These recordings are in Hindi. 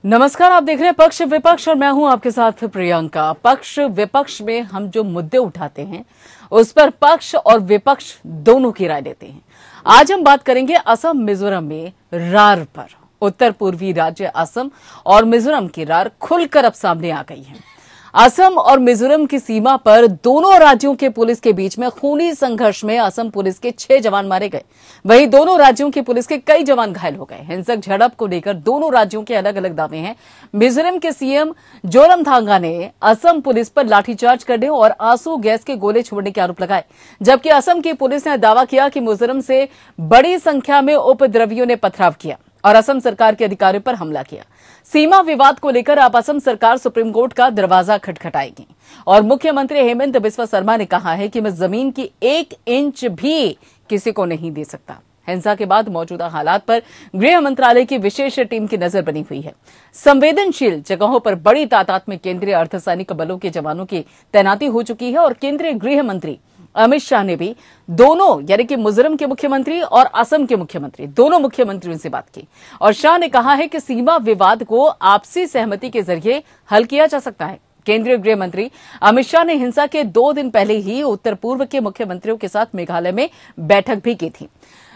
नमस्कार, आप देख रहे हैं पक्ष विपक्ष और मैं हूं आपके साथ प्रियंका। पक्ष विपक्ष में हम जो मुद्दे उठाते हैं उस पर पक्ष और विपक्ष दोनों की राय लेते हैं। आज हम बात करेंगे असम मिजोरम में रार पर। उत्तर पूर्वी राज्य असम और मिजोरम की रार खुलकर अब सामने आ गई है। असम और मिजोरम की सीमा पर दोनों राज्यों के पुलिस के बीच में खूनी संघर्ष में असम पुलिस के 6 जवान मारे गए, वहीं दोनों राज्यों की पुलिस के कई जवान घायल हो गए। हिंसक झड़प को लेकर दोनों राज्यों के अलग अलग दावे हैं। मिजोरम के सीएम जोरमथांगा ने असम पुलिस पर लाठीचार्ज करने और आंसू गैस के गोले छोड़ने के आरोप लगाए, जबकि असम की पुलिस ने दावा किया कि मिजोरम से बड़ी संख्या में उपद्रवियों ने पथराव किया और असम सरकार के अधिकारियों पर हमला किया। सीमा विवाद को लेकर अब असम सरकार सुप्रीम कोर्ट का दरवाजा खटखटाएगी और मुख्यमंत्री हेमंत बिस्वा शर्मा ने कहा है कि मैं जमीन की 1 इंच भी किसी को नहीं दे सकता। हिंसा के बाद मौजूदा हालात पर गृह मंत्रालय की विशेष टीम की नजर बनी हुई है। संवेदनशील जगहों पर बड़ी तादाद में केंद्रीय अर्धसैनिक बलों के जवानों की तैनाती हो चुकी है और केंद्रीय गृह मंत्री अमित शाह ने भी दोनों यानी कि मिजोरम के मुख्यमंत्री और असम के मुख्यमंत्री दोनों मुख्यमंत्रियों से बात की और शाह ने कहा है कि सीमा विवाद को आपसी सहमति के जरिए हल किया जा सकता है। केंद्रीय गृह मंत्री अमित शाह ने हिंसा के 2 दिन पहले ही उत्तर पूर्व के मुख्यमंत्रियों के साथ मेघालय में बैठक भी की थी।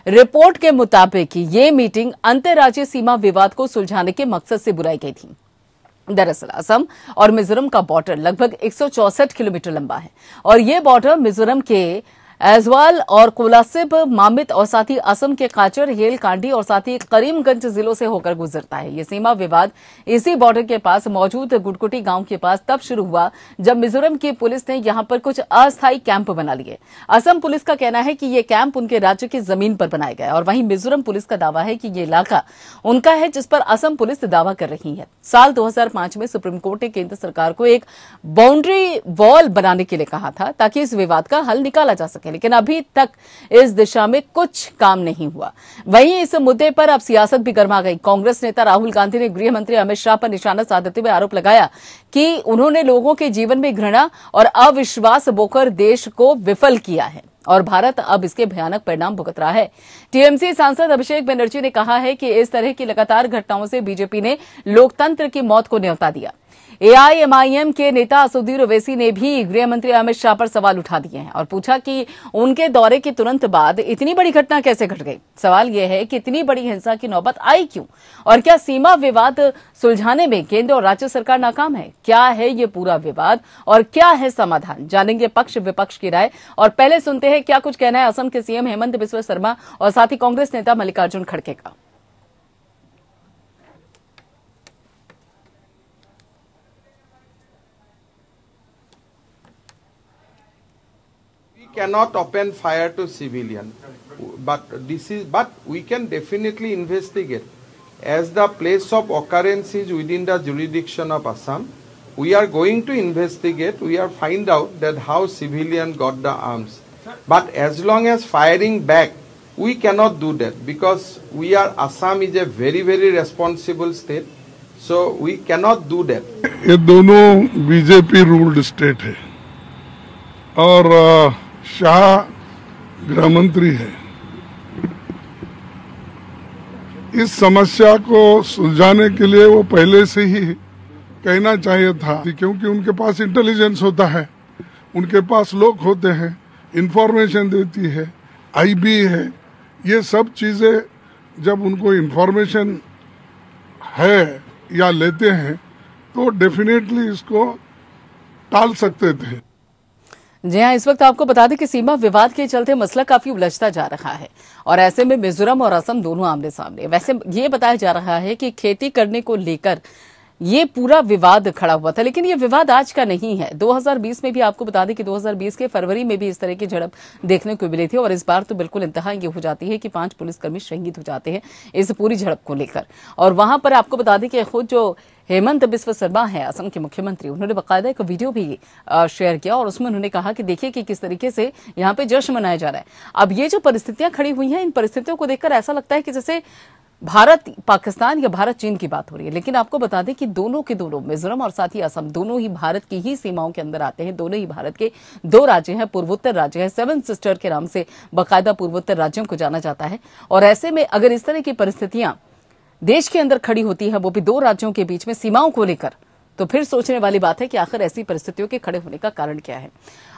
रिपोर्ट के मुताबिक ये मीटिंग अंतर्राज्यीय सीमा विवाद को सुलझाने के मकसद से बुलाई गई थी। दरअसल असम और मिजोरम का बॉर्डर लगभग 164 किलोमीटर लंबा है और ये बॉर्डर मिजोरम के ऐजवाल और कोलासिब, मामित और साथ ही असम के काचर, हेल कांडी और साथ ही करीमगंज जिलों से होकर गुजरता है। ये सीमा विवाद इसी बॉर्डर के पास मौजूद गुटकुटी गांव के पास तब शुरू हुआ जब मिजोरम की पुलिस ने यहां पर कुछ अस्थायी कैंप बना लिए। असम पुलिस का कहना है कि ये कैंप उनके राज्य की जमीन पर बनाए गए और वहीं मिजोरम पुलिस का दावा है कि ये इलाका उनका है, जिस पर असम पुलिस दावा कर रही है। साल 2005 में सुप्रीम कोर्ट ने केंद्र सरकार को एक बाउंड्री वॉल बनाने के लिए कहा था ताकि इस विवाद का हल निकाला जा सके, लेकिन अभी तक इस दिशा में कुछ काम नहीं हुआ। वहीं इस मुद्दे पर अब सियासत भी गर्मा गई। कांग्रेस नेता राहुल गांधी ने गृह मंत्री अमित शाह पर निशाना साधते हुए आरोप लगाया कि उन्होंने लोगों के जीवन में घृणा और अविश्वास बोकर देश को विफल किया है और भारत अब इसके भयानक परिणाम भुगत रहा है। टीएमसी सांसद अभिषेक बनर्जी ने कहा है कि इस तरह की लगातार घटनाओं से बीजेपी ने लोकतंत्र की मौत को न्योता दिया। एआईएमआईएम के नेता असदुद्दीन ओवैसी ने भी गृह मंत्री अमित शाह पर सवाल उठा दिए हैं और पूछा कि उनके दौरे के तुरंत बाद इतनी बड़ी घटना कैसे घट गई। सवाल यह है कि इतनी बड़ी हिंसा की नौबत आई क्यों और क्या सीमा विवाद सुलझाने में केंद्र और राज्य सरकार नाकाम है? क्या है ये पूरा विवाद और क्या है समाधान? जानेंगे पक्ष विपक्ष की राय और पहले सुनते हैं क्या कुछ कहना है असम के सीएम हेमंत बिस्वा शर्मा और साथ ही कांग्रेस नेता मल्लिकार्जुन खड़गे का। Cannot open fire to civilian, but we can definitely investigate. As the place of occurrence is within the jurisdiction of Assam, we are going to investigate. We are find out that how civilian got the arms. But as long as firing back, we cannot do that because we are Assam is a very responsible state, so we cannot do that. ये दोनों बीजेपी रूल्ड स्टेट है और शाह गृह मंत्री है। इस समस्या को सुलझाने के लिए वो पहले से ही कहना चाहिए था, क्योंकि उनके पास इंटेलिजेंस होता है, उनके पास लोग होते हैं, इंफॉर्मेशन देती है, आईबी है। ये सब चीजें जब उनको इंफॉर्मेशन है या लेते हैं तो डेफिनेटली इसको टाल सकते थे। जी हाँ, इस वक्त आपको बता दें कि सीमा विवाद के चलते मसला काफी उलझता जा रहा है और ऐसे में मिजोरम और असम दोनों आमने सामने। वैसे ये बताया जा रहा है कि खेती करने को लेकर ये पूरा विवाद खड़ा हुआ था, लेकिन ये विवाद आज का नहीं है। 2020 में भी आपको बता दें कि 2020 के फरवरी में भी इस तरह की झड़प देखने को मिली थी और इस बार तो बिल्कुल इंतहा ये हो जाती है कि 5 पुलिसकर्मी शहीद हो जाते हैं इस पूरी झड़प को लेकर। और वहां पर आपको बता दें कि खुद जो हेमंत बिस्वा शर्मा है असम के मुख्यमंत्री, उन्होंने बाकायदा एक वीडियो भी शेयर किया और उसमें उन्होंने कहा कि देखिए कि किस तरीके से यहाँ पे जश्न मनाया जा रहा है। अब ये जो परिस्थितियां खड़ी हुई हैं, इन परिस्थितियों को देखकर ऐसा लगता है कि जैसे भारत पाकिस्तान या भारत चीन की बात हो रही है, लेकिन आपको बता दें कि दोनों के दोनों मिजोरम और साथ ही असम दोनों ही भारत की ही सीमाओं के अंदर आते हैं। दोनों ही भारत के 2 राज्य हैं, पूर्वोत्तर राज्य है, 7 सिस्टर के नाम से बाकायदा पूर्वोत्तर राज्यों को जाना जाता है। और ऐसे में अगर इस तरह की परिस्थितियां देश के अंदर खड़ी होती है, वो भी 2 राज्यों के बीच में सीमाओं को लेकर, तो फिर सोचने वाली बात है कि आखिर ऐसी परिस्थितियों के खड़े होने का कारण क्या है।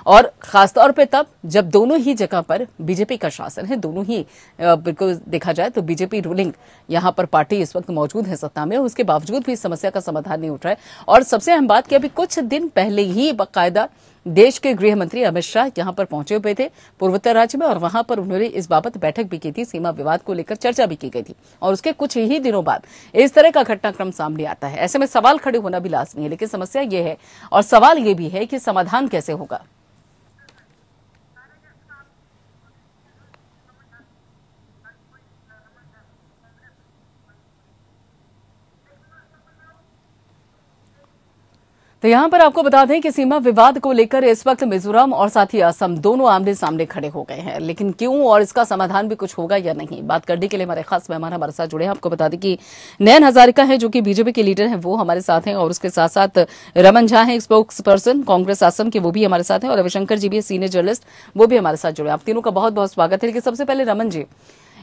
और खासतौर पे तब जब दोनों ही जगह पर बीजेपी का शासन है, दोनों ही बिल्कुल देखा जाए तो बीजेपी रूलिंग यहां पर पार्टी इस वक्त मौजूद है सत्ता में, उसके बावजूद भी इस समस्या का समाधान नहीं उठ रहा है। और सबसे अहम बात कि अभी कुछ दिन पहले ही बाकायदा देश के गृह मंत्री अमित शाह यहां पर पहुंचे हुए थे पूर्वोत्तर राज्य में, और वहां पर उन्होंने इस बाबत बैठक भी की थी, सीमा विवाद को लेकर चर्चा भी की गई थी। और उसके कुछ ही दिनों बाद इस तरह का घटनाक्रम सामने आता है। ऐसे में सवाल खड़े होना भी लाजमी है, लेकिन समस्या ये है और सवाल ये भी है कि समाधान कैसे होगा। तो यहां पर आपको बता दें कि सीमा विवाद को लेकर इस वक्त मिजोरम और साथ ही असम दोनों आमने सामने खड़े हो गए हैं, लेकिन क्यों और इसका समाधान भी कुछ होगा या नहीं, बात करने के लिए हमारे खास मेहमान हमारे साथ जुड़े हैं। आपको बता दें कि नयन हजारिका है जो कि बीजेपी के लीडर हैं, वो हमारे साथ हैं, और उसके साथ साथ रमन झा है स्पोक्स पर्सन कांग्रेस असम के, वो भी हमारे साथ हैं, और रविशंकर जी भी सीनियर जर्नलिस्ट, वो भी हमारे साथ जुड़े। आप तीनों का बहुत बहुत स्वागत है। लेकिन सबसे पहले रमन जी,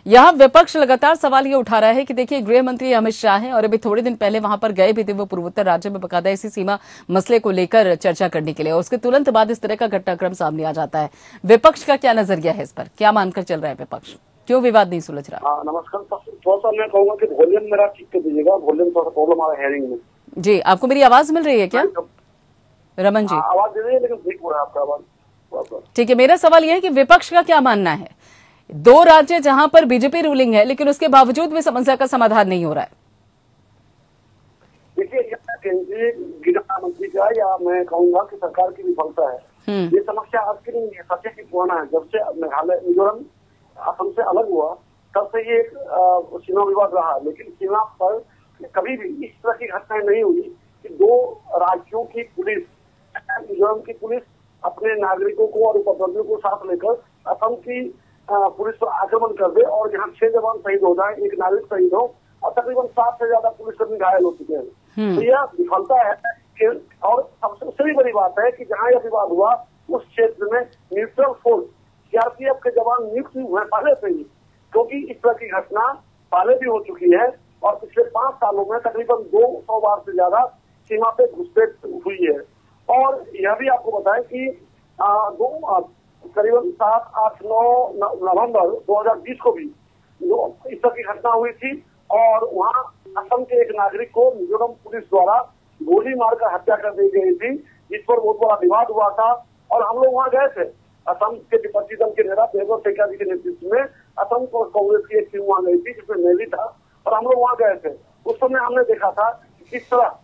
यहाँ विपक्ष लगातार सवाल ये उठा रहा है कि देखिए गृह मंत्री अमित शाह हैं और अभी थोड़े दिन पहले वहां पर गए भी थे वो पूर्वोत्तर राज्य में बकायदा इसी सीमा मसले को लेकर चर्चा करने के लिए, और उसके तुरंत बाद इस तरह का घटनाक्रम सामने आ जाता है। विपक्ष का क्या नजरिया है इस पर, क्या मानकर चल रहा है विपक्ष, क्यों विवाद नहीं सुलझ रहा? नमस्कार, थोड़ा सा मैं कहूँगा कि वॉल्यूम मेरा ठीक कर दीजिएगा, वॉल्यूम थोड़ा प्रॉब्लम आ रहा है हेयरिंग में। जी, आपको मेरी आवाज मिल रही है क्या रमन जी? आवाज दे रही है लेकिन ठीक हो रहा है आपका आवाज। ठीक है, मेरा सवाल यह है कि विपक्ष का क्या मानना है, 2 राज्य जहां पर बीजेपी रूलिंग है लेकिन उसके बावजूद भी समस्या का समाधान नहीं हो रहा है। देखिए, केंद्रीय गृह मंत्री का या मैं कहूँगा कि सरकार की विफलता है। ये समस्या आज की नहीं है, सबसे की पुराना है। जब से मेघालय मिजोरम असम से अलग हुआ तब से ये सीमा विवाद रहा, लेकिन सीमा पर कभी भी इस तरह की घटनाएं नहीं हुई कि 2 राज्यों की पुलिस, मिजोरम की पुलिस अपने नागरिकों को और उपद्रवियों को साथ लेकर असम की पुलिस पर आक्रमण कर दे और यहाँ 6 जवान शहीद हो जाए, 1 नागरिक शहीद हो और तकरीबन 7 से ज्यादा पुलिसकर्मी घायल हो चुके हैं। तो यह विफलता है कि, और सबसे भी बड़ी बात है कि जहाँ यह विवाद हुआ उस क्षेत्र में न्यूट्रल फोर्स सीआरपीएफ के जवान नियुक्त हुए पहले से ही, क्योंकि इस तरह की घटना पहले भी हो चुकी है और पिछले 5 सालों में तकरीबन 200 बार से ज्यादा सीमा पे घुसपैठ हुई है। और यह भी आपको बताएं कि करीबन 7, 8, 9 नवंबर 2020 को भी इस तरह की घटना हुई थी और वहाँ असम के एक नागरिक को मिजोरम पुलिस द्वारा गोली मारकर हत्या कर दी गई थी, जिस पर बहुत बड़ा विवाद हुआ था। और हम लोग वहाँ गए थे, असम के विपक्षी दल के नेता देवेंद्र टेका जी के नेतृत्व में असम कांग्रेस की एक टीम वहाँ गई थी जिसमें मैं भी था, और हम लोग वहाँ गए थे। उस समय हमने देखा था कि किस तरह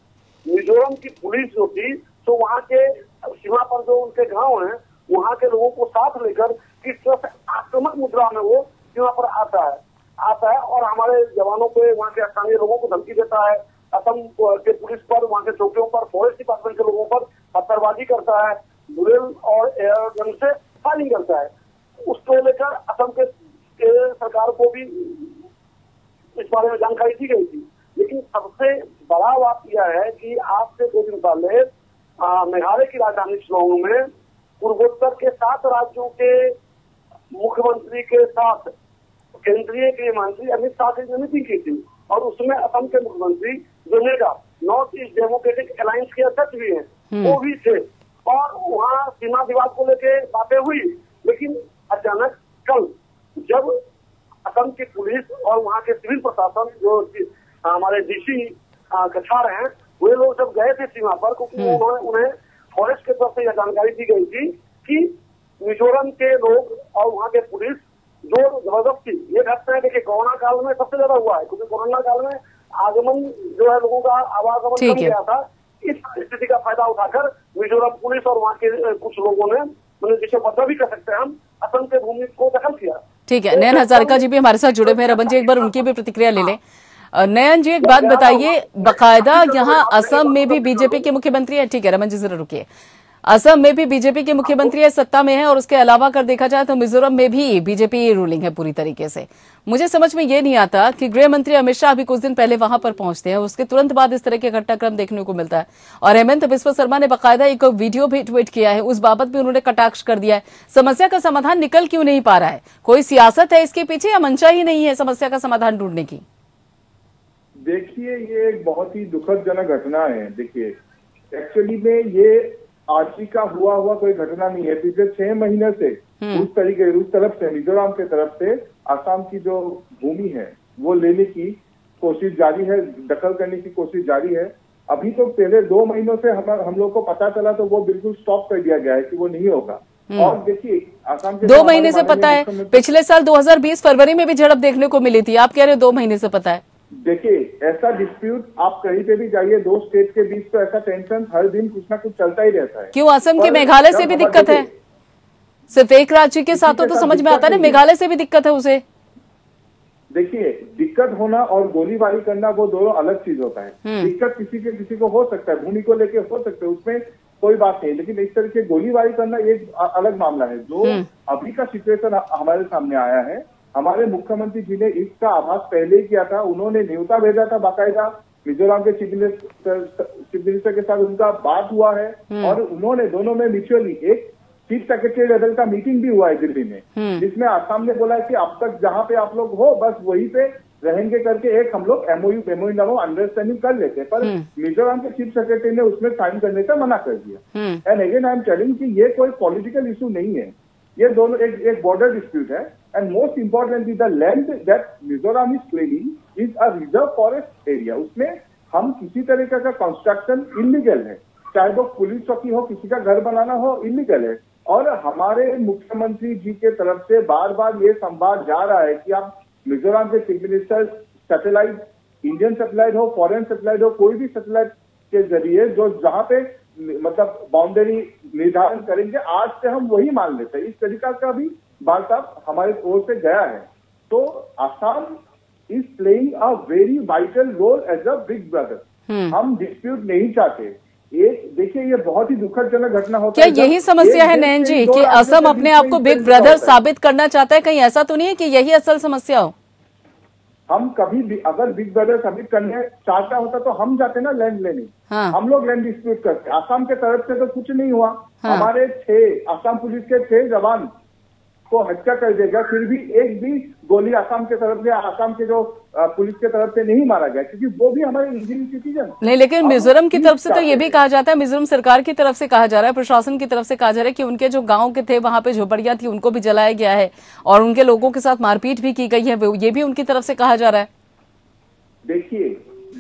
मिजोरम की पुलिस जो थी तो वहाँ के सीमा पर जो उनके गाँव है वहाँ के लोगों को साथ लेकर किस तरह से आक्रामक मुद्रा में वो सीमा पर आता है और हमारे जवानों पे, वहाँ के स्थानीय लोगों को धमकी देता है। असम के पुलिस पर, वहाँ के चौकियों पर, फॉरेस्ट डिपार्टमेंट के लोगों पर पत्थरबाजी करता है, बुलेट और एयर गन से फायरिंग करता है। उसको लेकर असम के सरकार को भी इस बारे में जानकारी दी गई थी। लेकिन सबसे बड़ा बात यह है कि आज से 2 दिन पहले मेघालय की राजधानी शिलांग में पूर्वोत्तर के 7 राज्यों के मुख्यमंत्री के साथ केंद्रीय गृह मंत्री अमित शाह ने मीटिंग की थी और उसमें असम के मुख्यमंत्री जो नेगा नॉर्थ ईस्ट डेमोक्रेटिक अलायंस के अध्यक्ष भी हैं, वो भी थे और वहाँ सीमा विवाद को लेके बातें हुई। लेकिन अचानक कल जब असम की पुलिस और वहाँ के सिविल प्रशासन जो हमारे डीसी कछार हैं, वे लोग जब गए थे सीमा पर, क्योंकि उन्हें फॉरेस्ट की तरफ से यह जानकारी दी गई थी कि मिजोरम के लोग और वहाँ के पुलिस जो जबरदस्ती, ये घटना देखिए कोरोना काल में सबसे ज्यादा हुआ है, क्योंकि कोरोना काल में आगमन जो है लोगों का आवागमन कम गया था। इस स्थिति का फायदा उठाकर मिजोरम पुलिस और वहाँ के कुछ लोगों ने, जिसे बदला भी कर सकते हैं हम, असम के भूमि को दखल किया। ठीक है, नयन हजारिका जी भी हमारे साथ जुड़े हुए हैं। रमन जी, एक बार उनकी भी प्रतिक्रिया ले लें। नयन जी, एक बात बताइए, बाकायदा यहाँ असम में भी बीजेपी के मुख्यमंत्री है, ठीक है रमन जी जरा रुकिए, असम में भी बीजेपी के मुख्यमंत्री सत्ता में है और उसके अलावा कर देखा जाए तो मिजोरम में भी बीजेपी रूलिंग है पूरी तरीके से। मुझे समझ में ये नहीं आता कि गृह मंत्री अमित शाह अभी कुछ दिन पहले वहां पर पहुंचते हैं, उसके तुरंत बाद इस तरह के घटनाक्रम देखने को मिलता है और हेमंत बिस्वा शर्मा ने बाकायदा एक वीडियो भी ट्वीट किया है, उस बाबत भी उन्होंने कटाक्ष कर दिया है। समस्या का समाधान निकल क्यों नहीं पा रहा है? कोई सियासत है इसके पीछे या मंशा ही नहीं है समस्या का समाधान ढूंढने की? देखिए, ये एक बहुत ही दुखदजनक घटना है। देखिए, एक्चुअली में ये आज ही का हुआ कोई घटना नहीं है। पिछले 6 महीने से उस तरफ से मिजोरम के तरफ से असम की जो भूमि है वो लेने की कोशिश जारी है, दखल करने की कोशिश जारी है। अभी तो पहले 2 महीनों से हम लोग को पता चला तो वो बिल्कुल स्टॉप कर दिया गया है कि वो नहीं होगा। और देखिए, असम के 2 महीने से पता है, पिछले साल 2020 फरवरी में भी झड़प देखने को मिली थी, आप कह रहे हो 2 महीने से पता है। देखिए, ऐसा डिस्प्यूट आप कहीं पे भी जाइए, 2 स्टेट के बीच तो ऐसा टेंशन हर दिन कुछ ना कुछ चलता ही रहता है। क्यों असम के मेघालय से भी दिक्कत है? सिर्फ एक राज्य के साथ तो समझ में आता है ना, मेघालय से भी दिक्कत है उसे। देखिए, दिक्कत होना और गोलीबारी करना वो दोनों अलग चीज होता है। दिक्कत किसी को हो सकता है, भूमि को लेके हो सकता है, उसमें कोई बात नहीं, लेकिन इस तरह से गोलीबारी करना एक अलग मामला है। जो अभी का सिचुएशन हमारे सामने आया है, हमारे मुख्यमंत्री जी ने इसका आभास पहले ही किया था। उन्होंने न्योता भेजा था बाकायदा, मिजोरम के चीफ मिनिस्टर के साथ उनका बात हुआ है और उन्होंने दोनों में म्यूचुअली एक चीफ सेक्रेटरी लेवल का मीटिंग भी हुआ है दिल्ली में, जिसमें आसाम ने बोला है कि अब तक जहां पे आप लोग हो बस वहीं पे रहेंगे करके एक हम लोग एमओयू अंडरस्टैंडिंग कर लेते, पर मिजोरम के चीफ सेक्रेटरी ने उसमें साइन करने से मना कर दिया। And again I am telling कि ये कोई पॉलिटिकल इशू नहीं है, ये दोनों एक बॉर्डर डिस्प्यूट है। And most importantly the land that Mizoram is claiming is a reserve forest area. उसमें हम किसी तरीके का कंस्ट्रक्शन इलीगल है, चाहे वो पुलिस चौकी हो, किसी का घर बनाना हो, इलीगल है। और हमारे मुख्यमंत्री जी के तरफ से बार बार ये संवाद जा रहा है कि आप मिजोरम के chief minister satellite, Indian satellite हो, फॉरेन सैटेलाइट हो, कोई भी सैटेलाइट के जरिए जो जहां पे मतलब बाउंड्री निर्धारण करेंगे, आज से हम वही मान लेते हैं। इस तरीका का भी वार्ता हमारे ओर से गया है। तो Assam is playing a very vital role as a big brother. हम डिस्प्यूट नहीं चाहते। एक देखिए, ये बहुत ही दुखदजनक घटना होता है। क्या यही समस्या है नयन जी कि असम अपने आप को बिग ब्रदर साबित करना चाहता है? कहीं ऐसा तो नहीं है कि यही असल समस्या हो? हम कभी भी अगर बिग ब्रदर साबित करने चाहता होता तो हम जाते ना लैंड लेने। हम लोग लैंड डिस्प्यूट करते। असम के तरफ से तो कुछ नहीं हुआ। हमारे 6 असम पुलिस के 6 जवान को हत्या कर देगा, फिर भी एक भी गोली असम के तरफ से, असम के जो पुलिस के तरफ से नहीं मारा गया, क्योंकि वो भी हमारे इंडियन सिटीजन नहीं। लेकिन मिजोरम की तरफ से तो ये भी कहा जाता है, मिजोरम सरकार की तरफ से कहा जा रहा है, प्रशासन की तरफ से कहा जा रहा है कि उनके जो गांव के थे वहां पे झोपड़ियां थी उनको भी जलाया गया है और उनके लोगों के साथ मारपीट भी की गई है, ये भी उनकी तरफ से कहा जा रहा है। देखिए,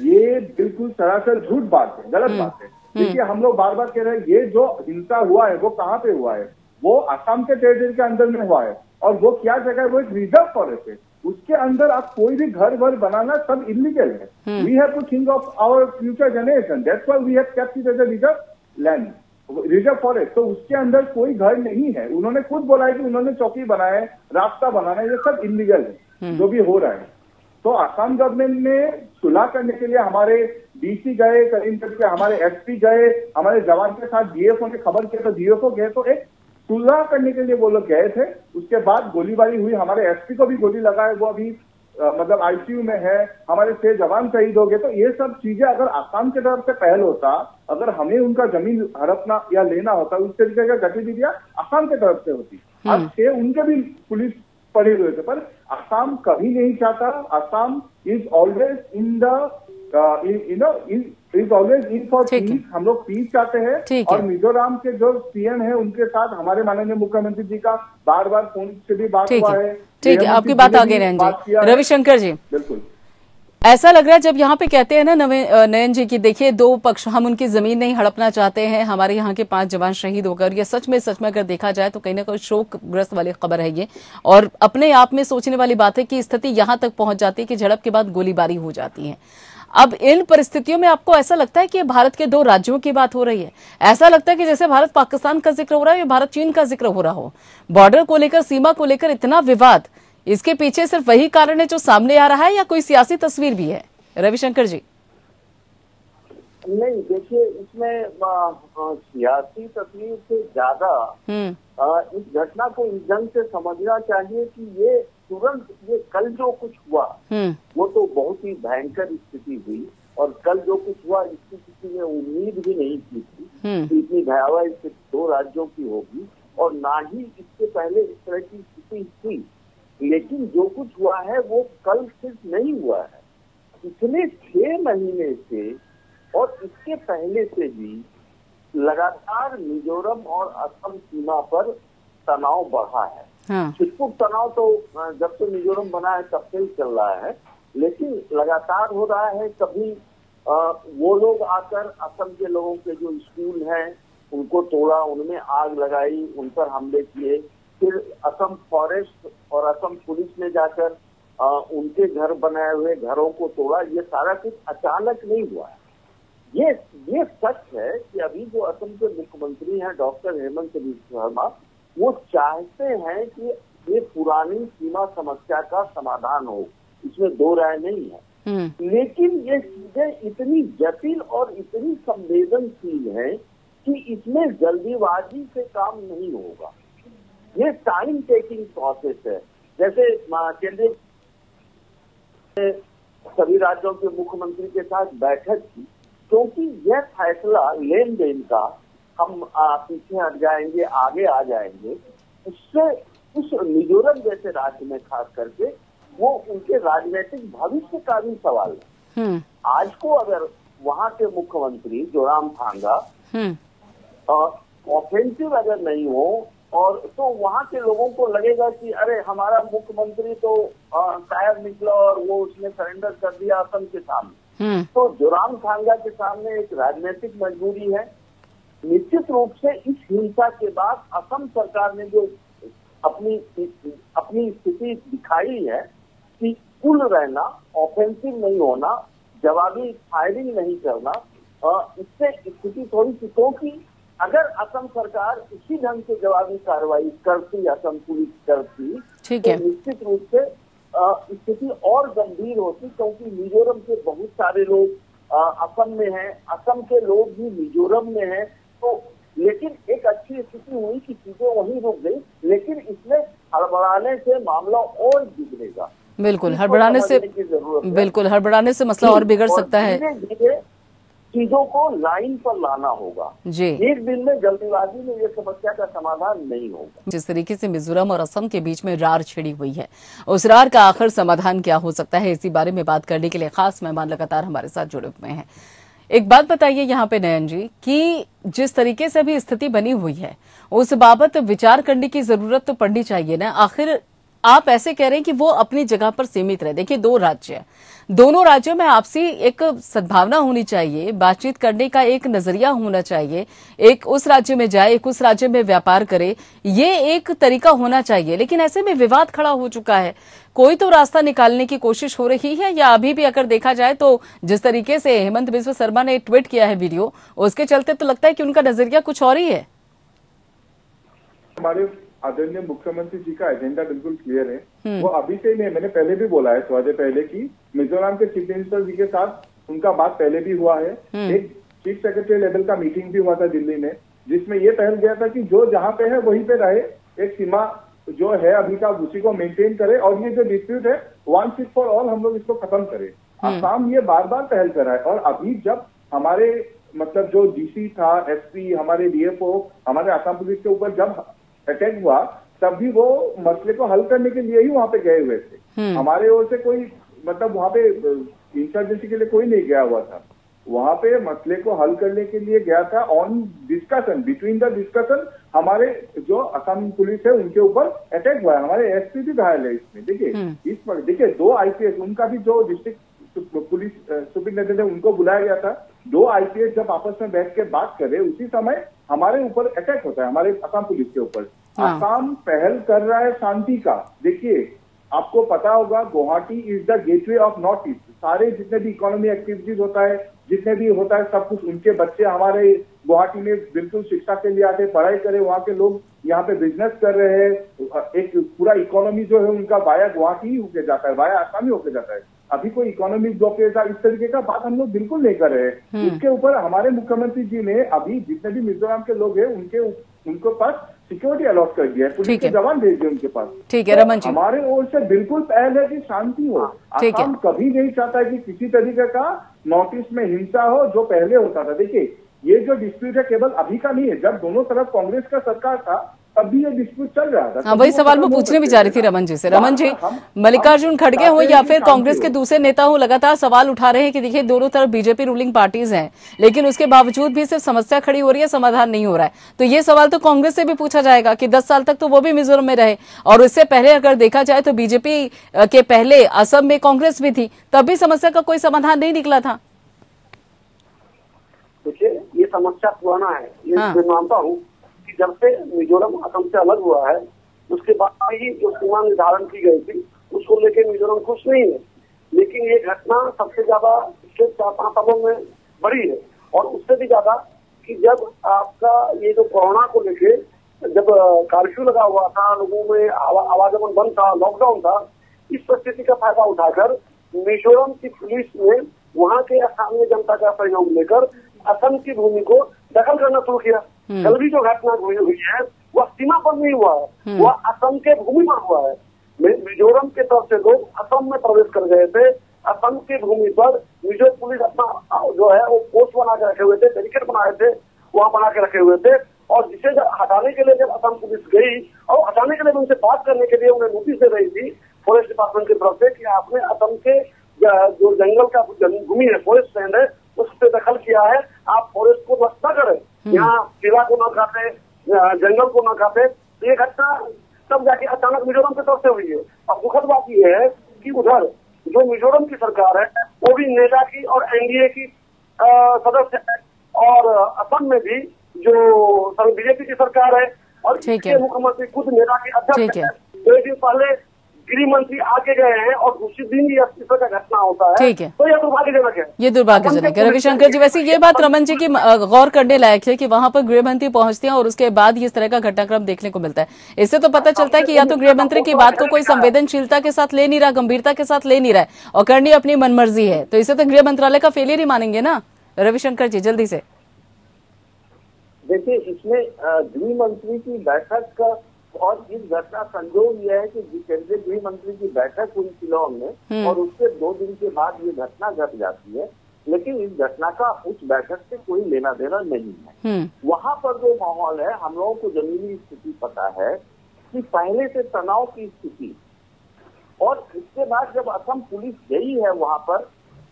ये बिल्कुल सरासर झूठ बात है, गलत बात है। देखिए, हम लोग बार बार कह रहे हैं ये जो हिंसा हुआ है वो कहाँ पे हुआ है? वो असम के टेरिटरी के अंदर में हुआ है। और वो क्या जगह है? वो एक रिजर्व फॉरेस्ट है। उसके अंदर आप कोई भी घर बनाना सब इलीगल है। We have to think of our future generation, that's why we have kept it as a reserve land, reserve forest. तो उसके अंदर कोई घर नहीं है। उन्होंने खुद बोला है कि उन्होंने चौकी बनाया है, रास्ता बनाना है, ये सब इलीगल है जो भी हो रहा है। तो असम गवर्नमेंट ने सुलह करने के लिए हमारे डीसी गए करीमगंज के, हमारे एसपी गए, हमारे जवान के साथ डीएफओ ने खबर किया तो डीएफओ गए, तो एक सुलह करने के लिए वो लोग गए थे। उसके बाद गोलीबारी हुई, हमारे एसपी को भी गोली लगा है, वो अभी मतलब आईसीयू में है, हमारे 6 जवान शहीद हो गए। तो ये सब चीजें अगर असम की तरफ से पहल होता, अगर हमें उनका जमीन हड़पना या लेना होता, उस तरीके का गतिविधियां असम की तरफ से होती। अब 6 उनके भी पुलिस पड़े हुए थे, पर असम कभी नहीं चाहता। Assam is always in the is always in for piece. हम लोग पीस चाहते हैं। और मिजोरम के जो सीएम है उनके साथ हमारे माननीय मुख्यमंत्री जी का बार बार फोन से भी बात हुआ है। ठीक है, आपकी बात आगे रहेंगे। रविशंकर जी, बिल्कुल ऐसा लग रहा है जब यहाँ पे कहते हैं ना नयन जी की देखिए 2 पक्ष, हम उनकी जमीन नहीं हड़पना चाहते हैं, हमारे यहाँ के 5 जवान शहीद होकर, ये सच में अगर देखा जाए तो कहीं ना कहीं शोकग्रस्त वाली खबर है ये, और अपने आप में सोचने वाली बात है कि स्थिति यहाँ तक पहुंच जाती है कि झड़प के बाद गोलीबारी हो जाती है। अब इन परिस्थितियों में आपको ऐसा लगता है कि भारत के 2 राज्यों की बात हो रही है? ऐसा लगता है कि जैसे भारत पाकिस्तान का जिक्र हो रहा है या भारत चीन का जिक्र हो रहा हो? बॉर्डर को लेकर, सीमा को लेकर इतना विवाद, इसके पीछे सिर्फ वही कारण है जो सामने आ रहा है या कोई सियासी तस्वीर भी है? रविशंकर जी। नहीं, देखिए, इसमें सियासी तस्वीर से ज्यादा इस घटना को इस ढंग से समझना चाहिए कि ये तुरंत, ये कल जो कुछ हुआ वो तो बहुत ही भयंकर स्थिति हुई, और कल जो कुछ हुआ इसकी किसी ने उम्मीद भी नहीं की थी कि इतनी भयावह स्थिति 2 राज्यों की होगी, और ना ही इससे पहले इस तरह की स्थिति थी। लेकिन जो कुछ हुआ है वो कल सिर्फ नहीं हुआ है, पिछले 6 महीने से और इसके पहले से भी लगातार मिजोरम और असम सीमा पर तनाव बढ़ा है। हाँ। छिटपुट तनाव तो जब से मिजोरम बना है तब से ही चल रहा है, लेकिन लगातार हो रहा है। कभी वो लोग आकर असम के लोगों के जो स्कूल हैं उनको तोड़ा, उनमें आग लगाई, उन पर हमले किए। फिर असम फॉरेस्ट और असम पुलिस ने जाकर उनके घर बनाए हुए घरों को तोड़ा। ये सारा कुछ अचानक नहीं हुआ है। ये सच है कि अभी जो असम के मुख्यमंत्री हैं डॉक्टर हेमंत बिस्वा शर्मा, वो चाहते हैं कि ये पुरानी सीमा समस्या का समाधान हो, इसमें दो राय नहीं है। लेकिन ये चीजें इतनी जटिल और इतनी संवेदनशील हैं कि इसमें जल्दीबाजी से काम नहीं होगा। ये टाइम टेकिंग प्रोसेस है। जैसे केंद्रीय सभी राज्यों के मुख्यमंत्री के साथ बैठक की, क्योंकि यह फैसला लेन देन का हम पीछे हट जाएंगे, आगे आ जाएंगे, उससे उस मिजोरम जैसे राज्य में खास करके वो उनके राजनीतिक भविष्य का भी सवाल है। आज को अगर वहाँ के मुख्यमंत्री जोरामथंगा ऑफेंसिव अगर नहीं हो और तो वहाँ के लोगों को लगेगा कि अरे हमारा मुख्यमंत्री तो शायद निकला और वो उसने सरेंडर कर दिया असम के सामने। तो जोरामथंगा के सामने एक राजनीतिक मजबूरी है। निश्चित रूप से इस हिंसा के बाद असम सरकार ने जो अपनी स्थिति दिखाई है कि कुल रहना, ऑफेंसिव नहीं होना, जवाबी फायरिंग नहीं करना, इससे स्थिति थोड़ी सी, क्योंकि अगर असम सरकार इसी ढंग से जवाबी कार्रवाई करती, असम पुलिस करती, तो निश्चित रूप से स्थिति और गंभीर होती, क्योंकि मिजोरम के बहुत सारे लोग असम में हैं, असम के लोग भी मिजोरम में हैं। तो लेकिन एक अच्छी स्थिति हुई कि चीजें वहीं रुक गई, लेकिन इसमें हड़बड़ाने से मामला और बिगड़ेगा। बिल्कुल, हड़बड़ाने से मसला और बिगड़ सकता है। धीरे चीजों को लाइन पर लाना होगा जी। एक दिन में जल्दबाजी में ये समस्या का समाधान नहीं होगा। जिस तरीके से मिजोरम और असम के बीच में रार छिड़ी हुई है, उस रार का आखिर समाधान क्या हो सकता है, इसी बारे में बात करने के लिए खास मेहमान लगातार हमारे साथ जुड़े हुए हैं। एक बात बताइए यहाँ पे नयन जी कि जिस तरीके से अभी स्थिति बनी हुई है उस बाबत विचार करने की जरूरत तो पड़नी चाहिए ना। आखिर आप ऐसे कह रहे हैं कि वो अपनी जगह पर सीमित रहे। देखिए, दो राज्य हैं, दोनों राज्यों में आपसी एक सद्भावना होनी चाहिए, बातचीत करने का एक नजरिया होना चाहिए। एक उस राज्य में जाए, एक उस राज्य में व्यापार करे, ये एक तरीका होना चाहिए। लेकिन ऐसे में विवाद खड़ा हो चुका है। कोई तो रास्ता निकालने की कोशिश हो रही है, या अभी भी अगर देखा जाए तो जिस तरीके से हेमंत बिस्वा शर्मा ने ट्वीट किया है वीडियो, उसके चलते तो लगता है कि उनका नजरिया कुछ और ही है। हमारे आदरणीय मुख्यमंत्री जी का एजेंडा बिल्कुल क्लियर है। वो अभी से नहीं, मैंने पहले भी बोला है थोड़ा देर पहले कि मिजोरम के चीफ मिनिस्टर जी के साथ उनका बात पहले भी हुआ है। एक चीफ सेक्रेटरी लेवल का मीटिंग भी हुआ था दिल्ली में, जिसमें ये पहल गया था कि जो जहाँ पे है वहीं पे रहे, एक सीमा जो है अभी का उसी को मेंटेन करे, और ये जो डिस्प्यूट है वन सिक्स फॉर ऑल हम लोग इसको खत्म करें। आसाम ये बार बार पहल कर रहा है, और अभी जब हमारे मतलब जो डीसी था, एसपी, हमारे डीएफओ, हमारे आसाम पुलिस के ऊपर जब अटैक हुआ, तब भी वो मसले को हल करने के लिए ही वहां पे गए हुए थे। हमारे ओर से कोई मतलब वहां पे इंसर्जेंसी के लिए कोई नहीं गया हुआ था। वहां पे मसले को हल करने के लिए गया था on discussion, between the discussion. हमारे जो असम पुलिस है उनके ऊपर अटैक हुआ है, हमारे एसपी भी घायल है इसमें। देखिए, इस पर देखिए 2 आईपीएस, उनका भी जो डिस्ट्रिक्ट पुलिस सुपरिटेंडेंट है उनको बुलाया गया था। 2 आईपीएस जब आपस में बैठ के बात करे, उसी समय हमारे ऊपर अटैक होता है, हमारे असम पुलिस के ऊपर। असम पहल कर रहा है शांति का। देखिए, आपको पता होगा Guwahati is the gateway of north east. सारे जितने भी इकोनॉमी एक्टिविटीज होता है, जितने भी होता है, सब कुछ उनके बच्चे हमारे गुवाहाटी में बिल्कुल शिक्षा के लिए आते, पढ़ाई करे, वहाँ के लोग यहाँ पे बिजनेस कर रहे हैं। एक पूरा इकोनॉमी जो है उनका वाया गुवाहाटी ही होके जाता है, वाया असम ही होके जाता है। अभी कोई इकोनॉमिक ब्लॉकेज इस तरीके का बात हम लोग बिल्कुल नहीं कर रहे हैं। इसके ऊपर हमारे मुख्यमंत्री जी ने अभी जितने भी मिजोरम के लोग हैं उनके पास सिक्योरिटी अलॉट कर दिया है, पुलिस के जवान भेज दिए उनके पास। ठीक है रमन जी, हमारे ओर से बिल्कुल पहल है कि शांति हो। असम कभी नहीं चाहता कि किसी तरीके का नॉर्थ ईस्ट में हिंसा हो, जो पहले होता था। देखिए, ये जो डिस्प्यूट है केवल अभी का नहीं है। जब दोनों तरफ कांग्रेस का सरकार था तब भी ये डिस्प्यूट चल रहा था। हाँ, वही सवाल मैं पूछने भी जा रही थी रमन जी से। रमन जी, मल्लिकार्जुन खड़गे हो या फिर कांग्रेस के दूसरे नेता हो, लगातार सवाल उठा रहे हैं कि देखिए दोनों तरफ बीजेपी रूलिंग पार्टीज हैं, लेकिन उसके बावजूद भी सिर्फ समस्या खड़ी हो रही है, समाधान नहीं हो रहा है। तो ये सवाल तो कांग्रेस से भी पूछा जाएगा कि 10 साल तक तो वो भी मिजोरम में रहे, और इससे पहले अगर देखा जाए तो बीजेपी के पहले असम में कांग्रेस भी थी, तब भी समस्या का कोई समाधान नहीं निकला था। देखिए, ये समस्या पुराना है, ये मैं मानता हूँ कि जब से मिजोरम असम से अलग हुआ है उसके बाद ही जो सीमा निर्धारण की गई थी उसको लेकर मिजोरम खुश नहीं है। लेकिन ये घटना सबसे ज्यादा पिछले 4-5 सालों में बढ़ी है, और उससे भी ज्यादा कि जब आपका ये जो कोरोना को लेके जब कर्फ्यू लगा हुआ था, लोगों में आवागमन बंद था, लॉकडाउन था, इस परिस्थिति का फायदा उठाकर मिजोरम की पुलिस ने वहाँ के स्थानीय जनता का सहयोग लेकर असम की भूमि को दखल करना शुरू किया। कल भी जो घटना हुई है वह सीमा पर नहीं हुआ है, वह असम के भूमि पर हुआ है। मिजोरम के तरफ से लोग असम में प्रवेश कर गए थे, असम की भूमि पर मिजो पुलिस अपना जो है वो पोस्ट बना के रखे हुए थे, बैरिकेड बनाए थे, वहाँ बना के रखे हुए थे, और जिसे हटाने के लिए जब असम पुलिस गई और हटाने के लिए उनसे बात करने के लिए उन्हें नोटिस दे रही थी फॉरेस्ट डिपार्टमेंट की तरफ से कि आपने असम के जो जंगल का भूमि है, फॉरेस्ट लैंड है, उस पर दखल किया है, आप फॉरेस्ट को नष्ट न करें, यहाँ केला को न खाते, जंगल को न खाते। ये घटना तब जाके अचानक मिजोरम की तरफ से हुई है। अब दुखद बात यह है कि उधर जो मिजोरम की सरकार है वो भी नेता की और एनडीए की सदस्य है, और असम में भी जो बीजेपी की सरकार है और इसके मुख्यमंत्री खुद नेता के अध्यक्ष है। तो एक दिन पहले गृह मंत्री आके गए हैं और दूसरे दिन ही इस तरह का घटना होता है। ठीक है, तो ये दुर्भाग्यजनक है, ये दुर्भाग्यजनक है। रविशंकर जी, वैसे ये बात रमन जी की गौर करने लायक है कि वहां पर गृह मंत्री पहुंचते हैं और उसके बाद इस तरह का घटनाक्रम देखने को मिलता है। इससे तो पता चलता है कि या तो गृह मंत्री की बात को कोई संवेदनशीलता के साथ ले नहीं रहा, गंभीरता के साथ ले नहीं रहा है, और करनी अपनी मनमर्जी है। तो इसे तो गृह मंत्रालय का फेलियर ही मानेंगे ना। रविशंकर जी, जल्दी से देखिए, इसमें गृह मंत्री की बैठक का और इस घटना संजोग यह है कि केंद्रीय गृह मंत्री की बैठक हुई शिलांग में, और उसके 2 दिन के बाद ये घटना घट जाती है। लेकिन इस घटना का उस बैठक से कोई लेना देना नहीं है। वहाँ पर जो माहौल है, हम लोगों को जमीनी स्थिति पता है कि पहले से तनाव की स्थिति, और इसके बाद जब असम पुलिस गई है वहाँ पर,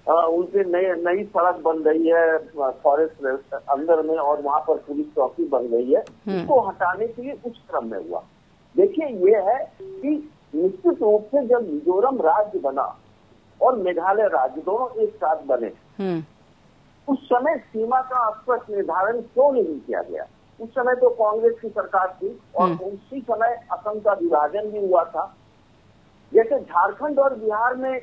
उनसे नई सड़क बन रही है फॉरेस्ट अंदर में, और वहाँ पर पुलिस चौकी बन गई है, इसको हटाने के लिए उस क्रम में हुआ। देखिए, ये है कि निश्चित रूप से जब मिजोरम राज्य बना और मेघालय राज्य दोनों एक साथ बने, उस समय सीमा का स्पष्ट निर्धारण क्यों नहीं किया गया? उस समय तो कांग्रेस की सरकार थी, और उसी समय असम का विभाजन भी हुआ था। जैसे झारखंड और बिहार में,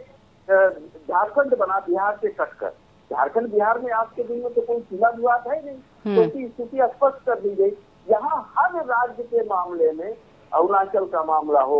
झारखंड बना बिहार से कटकर, झारखंड बिहार में आज के दिन में तो कोई सीमा विवाद है नहीं, तो उसकी स्थिति स्पष्ट कर दी गई। यहाँ हर राज्य के मामले में, अरुणाचल का मामला हो,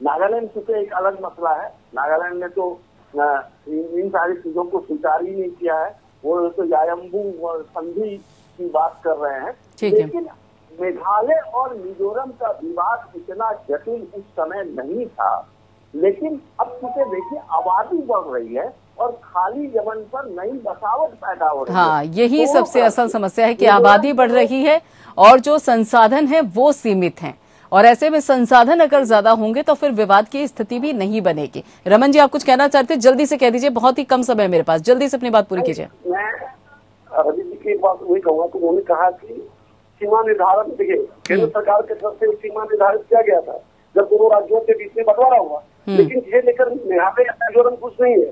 नागालैंड से एक अलग मसला है, नागालैंड ने तो इन सारी चीजों को स्वीकार ही नहीं किया है, वो तो यायम्बू संधि की बात कर रहे हैं। लेकिन मेघालय और मिजोरम का विवाद इतना जटिल उस समय नहीं था। लेकिन अब चूंकि देखिए आबादी बढ़ रही है और खाली जमीन पर नई बसावट पैदा हो रही है। हाँ, यही सबसे असल समस्या है कि आबादी बढ़ रही है और जो संसाधन है वो सीमित हैं, और ऐसे में संसाधन अगर ज्यादा होंगे तो फिर विवाद की स्थिति भी नहीं बनेगी। रमन जी, आप कुछ कहना चाहते हैं? जल्दी से कह दीजिए, बहुत ही कम समय है मेरे पास, जल्दी से अपनी बात पूरी कीजिए। मैं रवि जी की बात वही कहूँगा कि उन्होंने कहा कि सीमा निर्धारण, देखिए केंद्र सरकार की तरफ से सीमा निर्धारित किया गया था जब दोनों राज्यों के बीच में बंटवारा हुआ, लेकिन जिसे लेकर मेघालय मिजोरम कुछ नहीं है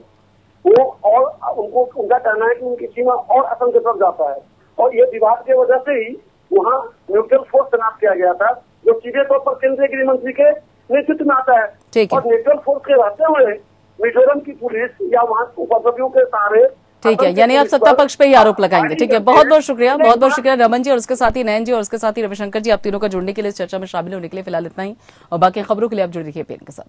वो, और उनका कहना है कि उनकी सीमा और असम की तरफ जाता है, और ये विवाद की वजह से ही वहाँ न्यूट्रल फोर्स तैनात किया गया था, जो सीधे तौर पर केंद्रीय गृह मंत्री के नेतृत्व में आता है। और न्यूट्रल फोर्स के रहते हुए मिजोरम की पुलिस या वहाँ उपद्रवियों के सहारे, ठीक है, यानी आप सत्ता पक्ष पे ही आरोप लगाएंगे। ठीक है, बहुत बहुत शुक्रिया, बहुत बहुत शुक्रिया रमन जी, और उसके साथ ही नयन जी, और उसके साथ ही रविशंकर जी, आप तीनों का जुड़ने के लिए, चर्चा में शामिल होने के लिए। फिलहाल इतना ही, और बाकी खबरों के लिए आप जुड़ रहिए पेन के साथ।